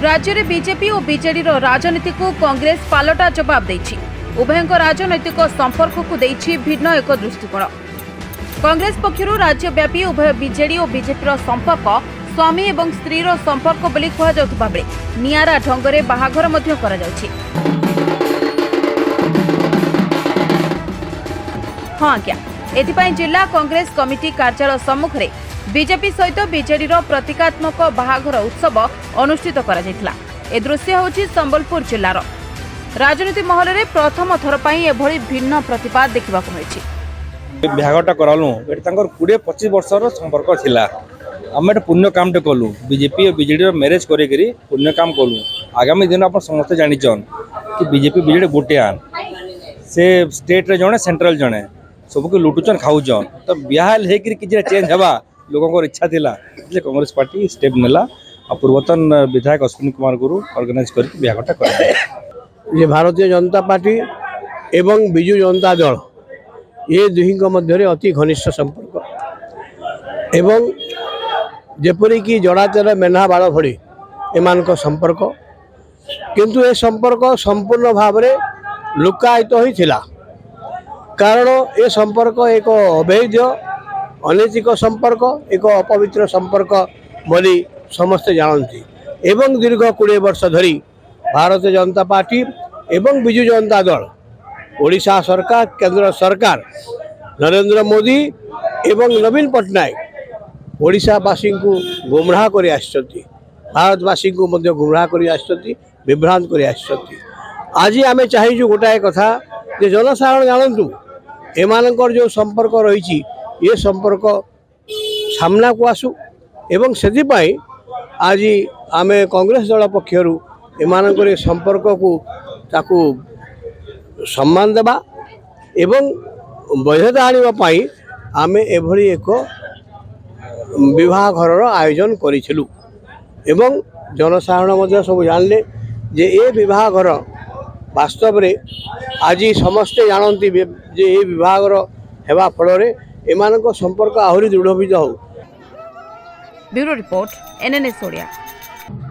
राज्य में बीजेपी और बीजेडी राजनीति को कांग्रेस पालटा जवाब देछि। उभयक राजनैतिक संपर्क को देछि भिन्न एक दृष्टिकोण। कांग्रेस पक्षरु राज्यव्यापी उभय बीजेडी और बीजेपी संपर्क स्वामी एवं स्त्री संपर्क बोली कहुवा बेले नियारा ढंगरे बाहाघर मध्य करा जाउछि। हाँ आज्ञा, एथिपाई जिला कांग्रेस कमिटी कार्यालय सम्मुख में बीजेपी सहित बीजेडी प्रतीकात्मक बाहाघर उत्सव अनुष्ठित करा जायतिला। ए दृश्य होछि संबलपुर जिल्लार राजनीति महल में प्रथम थर पई एभली भिन्न प्रतिपाद देखिबाकु मिलिछि। बाहाघरटा करालु एटा तांकर 20-25 वर्षर संपर्क थिला। आम एटा पुण्य कामटे कलु बीजेपी और बीजेडी मैरेज करी पुण्य काम कलु। आगामी दिन आप समस्ते जानिछन कि बीजेपी बीजेडी गोटेआन से स्टेट रे जणे सेंट्रल जणे सबको लुटुचन खाउचन। तो बिहाल हे कि चेंज हवा लोगों इच्छा थिला जे कांग्रेस पार्टी स्टेप नेला और पूर्वतन विधायक अश्विनी कुमार गुरु ऑर्गेनाइज करके बाहाघरटा कर। ये भारतीय जनता पार्टी एवं बिजु जनता दल ये दुहिंक मध्य अति घनिष्ठ संपर्क एवं जेपरिक जड़ाचर मेन्हा बाड़ भली एमान संपर्क, किंतु ए संपर्क संपूर्ण भाव में लुकायित ही थिला। कारण ए संपर्क एक अवैध अनैतिक संपर्क, एक अपवित्र संपर्क बोली समस्ते जानती। एवं दीर्घ 20 वर्ष धरी भारतीय जनता पार्टी एवं बिजु जनता दल ओडिशा सरकार, केंद्र सरकार नरेंद्र मोदी एवं नवीन पट्टनायक ओडिशावासी को गुमराह कर भारतवासी को मध्य गुमराह कर विभ्रांत कर। आज आम चाहिए गोटाए कथा जे जनसाधारण जानतु एमानकर जो संपर्क रही ये संपर्क सामना को आसू एवं से आज आम कांग्रेस दल पक्षर एमानकर संपर्क को ताकू सम्मान देवा एवं वैधता आने आम एभली एक विवाहघर आयोजन करूँ एवं जनसाधारण सब जानले जे ए विवाहघर वास्तव में आज समस्ते जानती जे ये विवाहघर हेबा फल एमान संपर्क आहरी दृढ़ हो। Bureau report NNS Odia.